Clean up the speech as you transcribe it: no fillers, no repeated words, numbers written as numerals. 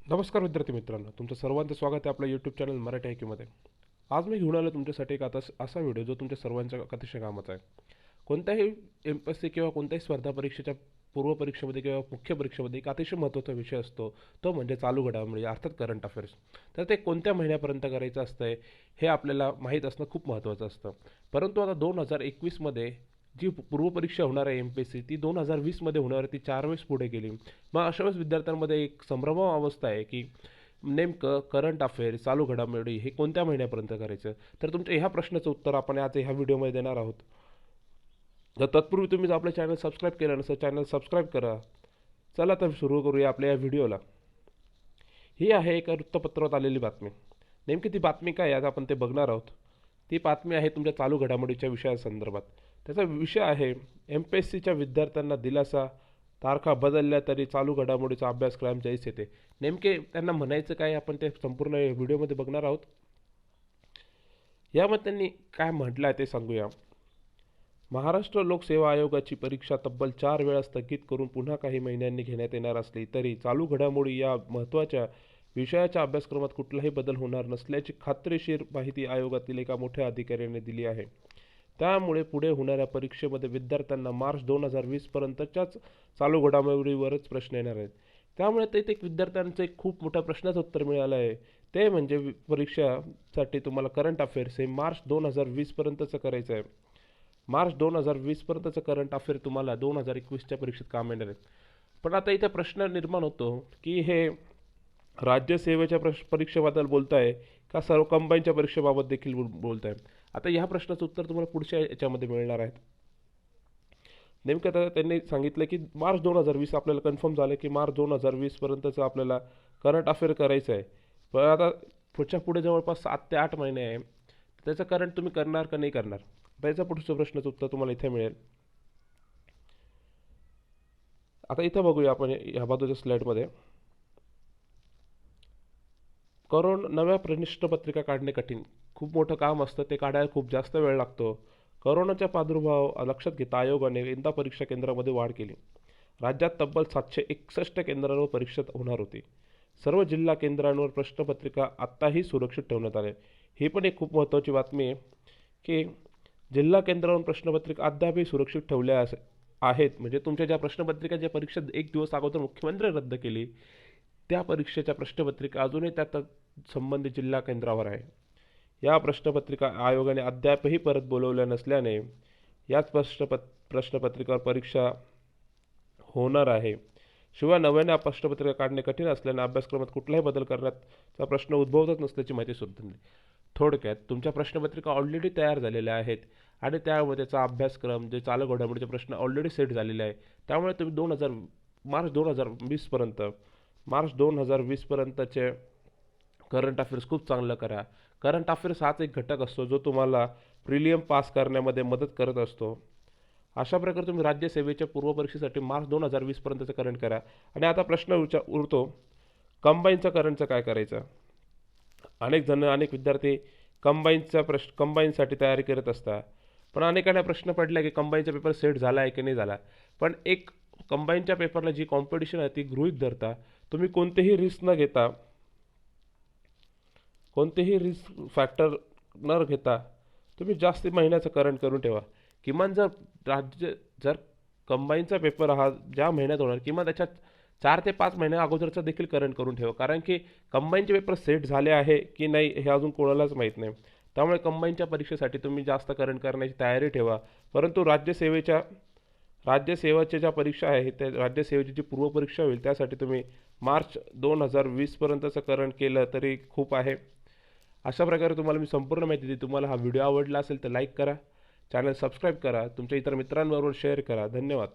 नमस्कार विद्यार्थी मित्रांनो, तुमचं सर्वांचं स्वागत आहे आपल्या यूट्यूब चॅनल मराठी ऐक्यूमध्ये. आज मी घेऊन आलो तुमच्यासाठी एक असा व्हिडिओ जो तुमच्या सर्वांच्या अतिशय कामाचा आहे. कोणत्याही MPSC किंवा कोणत्याही स्पर्धा परीक्षेच्या पूर्वपरीक्षेमध्ये किंवा मुख्य परीक्षेमध्ये एक अतिशय महत्त्वाचा विषय असतो, तो म्हणजे चालू घडामोडी अर्थात करंट अफेअर्स. तर ते कोणत्या महिन्यापर्यंत करायचं असतं हे आपल्याला माहीत असणं खूप महत्त्वाचं असतं. परंतु आता 2021मध्ये जी पूर्वपरीक्षा होणार आहे MPSC ती 2020मध्ये होणार आहे, ती 4 वेळेस पुढे गेली. मग अशा वेळेस विद्यार्थ्यांमध्ये एक संभ्रम अवस्था आहे की नेमकं करंट अफेअर चालू घडामोडी हे कोणत्या महिन्यापर्यंत करायचं. तर तुमच्या ह्या प्रश्नाचं उत्तर आपण आज ह्या व्हिडिओमध्ये देणार आहोत. जर तत्पूर्वी तुम्ही जर आपलं चॅनल सबस्क्राईब केलं नसेल चॅनल सबस्क्राईब करा. चला तर सुरू करूया आपल्या या व्हिडिओला. ही आहे एका वृत्तपत्रात आलेली बातमी. नेमकी ती बातमी काय आज आपण ते बघणार आहोत. ती बातमी आहे तुमच्या चालू घडामोडीच्या विषयासंदर्भात. त्याचा विषय आहे MPSCच्या विद्यार्थ्यांना दिलासा, तारखा बदलल्या तरी चालू घडामोडीचा अभ्यासक्रम जैसे ते. नेमके त्यांना म्हणायचं काय आपण ते संपूर्ण व्हिडिओमध्ये बघणार आहोत. यामध्ये त्यांनी काय म्हटलं आहे ते सांगूया. महाराष्ट्र लोकसेवा आयोगाची परीक्षा तब्बल 4 वेळा स्थगित करून पुन्हा काही महिन्यांनी घेण्यात येणार असली तरी चालू घडामोडी या महत्त्वाच्या विषयाच्या अभ्यासक्रमात कुठलाही बदल होणार नसल्याची खात्रीशीर माहिती आयोगातील एका मोठ्या अधिकाऱ्याने दिली आहे. त्यामुळे पुढे होणाऱ्या परीक्षेमध्ये विद्यार्थ्यांना मार्च 2020 पर्यंतच्याच चालू घडामोडीवरच प्रश्न येणार आहेत. त्यामुळे ते एक विद्यार्थ्यांचं एक खूप मोठ्या प्रश्नाचं उत्तर मिळालं आहे. ते म्हणजे परीक्षासाठी तुम्हाला करंट अफेअर्स हे मार्च 2020 पर्यंतचं करायचं आहे. मार्च 2020 पर्यंतचं करंट अफेअर तुम्हाला 2021च्या परीक्षेत काम येणार आहेत. पण आता इथे प्रश्न निर्माण होतो की हे राज्यसेवेच्या परीक्षेबद्दल बोलताय का सर्व कंबाईनच्या परीक्षेबाबत देखील बोलताय. आता ह्या प्रश्नाचं उत्तर तुम्हाला पुढच्या याच्यामध्ये मिळणार आहे. नेमकं आता त्यांनी सांगितलं की मार्च 2020 आपल्याला कन्फर्म झालं की मार्च 2020 पर्यंतचं आपल्याला करंट अफेअर करायचं आहे. पण आता पुढे जवळपास 7 ते 8 महिने आहे. त्याचं करंट तुम्ही करणार का नाही करणार. त्याचा पुढचं प्रश्नाचं उत्तर तुम्हाला इथे मिळेल. आता इथं बघूया आपण ह्या बाजूच्या स्लाईडमध्ये. नव्या प्रश्नपत्रिका काढणे कठीण. खूप मोठं काम असतं, ते काढायला खूप जास्त वेळ लागतो. कोरोनाचा प्रादुर्भाव लक्षात घेता आयोगाने यंदा परीक्षा केंद्रामध्ये वाढ केली. राज्यात तब्बल 761 केंद्रांवर परीक्षा होणार होती. सर्व जिल्हा केंद्रांवर प्रश्नपत्रिका आत्ताही सुरक्षित ठेवण्यात आल्या. ही पण एक खूप महत्त्वाची बातमी आहे की जिल्हा केंद्रावर प्रश्नपत्रिका अद्यापही सुरक्षित ठेवल्या आहेत. म्हणजे तुमच्या ज्या प्रश्नपत्रिका ज्या परीक्षा एक दिवस अगोदर मुख्यमंत्री रद्द केली त्या परीक्षेच्या प्रश्नपत्रिका अजूनही त्या संबंधित जिल्हा केंद्रावर आहे. या प्रश्नपत्रिका आयोगाने अद्यापही परत बोलवल्या नसल्याने याच प्रश्नपत्रिकावर परीक्षा होणार आहे. शिवाय नव्याने प्रश्नपत्रिका काढणे कठीण असल्याने अभ्यासक्रमात कुठलाही बदल करण्याचा प्रश्न उद्भवतच नसल्याची माहिती सुद्धा दिली. थोडक्यात तुमच्या प्रश्नपत्रिका ऑलरेडी तयार झालेल्या आहेत आणि त्यामुळे त्याचा अभ्यासक्रम जे चालू घडामोडीचे प्रश्न ऑलरेडी सेट झालेले आहे. त्यामुळे तुम्ही मार्च 2020 पर्यंतचे करंट अफेअर्स खूप चांगलं करा. करंट अफेअर्स हाच एक घटक असतो जो तुम्हाला प्रिलियम पास करण्यामध्ये मदत करत असतो. अशा प्रकारे तुम्ही राज्यसेवेच्या पूर्वपरीक्षेसाठी मार्च 2020 पर्यंतचं करंट करा. आणि आता प्रश्न उरतो कंबाईनचं करंटचं काय करायचं. अनेक विद्यार्थी कंबाईनसाठी तयारी करत असतात. पण अनेकांना प्रश्न पडला की कंबाईनचा पेपर सेट झाला आहे की नाही झाला. पण एक कंबाईनच्या पेपरला जी कॉम्पिटिशन आहे ती गृहीत धरता तुम्ही कोणतेही रिस्क फॅक्टर न घेता तुम्ही जास्त महिन्याचं करंट करून ठेवा. किमान जर कंबाईनचा पेपर हा ज्या महिन्यात होणार किमान त्याच्यात 4 ते 5 महिन्या अगोदरचा देखील करंट करून ठेवा. कारण की कंबाईनचे पेपर सेट झाले आहे की नाही हे अजून कोणालाच माहीत नाही. त्यामुळे कंबाईनच्या परीक्षेसाठी तुम्ही जास्त करंट करण्याची तयारी ठेवा. परंतु राज्यसेवेच्या ज्या परीक्षा आहे त्या राज्यसेवेची जी पूर्वपरीक्षा होईल त्यासाठी तुम्ही मार्च 2020 पर्यंतचं करंट केलं तरी खूप आहे. अशा प्रकारे तुम्हाला मी संपूर्ण माहिती दिली. तुम्हाला हा व्हिडिओ आवडला असेल तर लाईक करा, चॅनल सबस्क्राईब करा, तुमच्या इतर मित्रांबरोबर शेअर करा. धन्यवाद.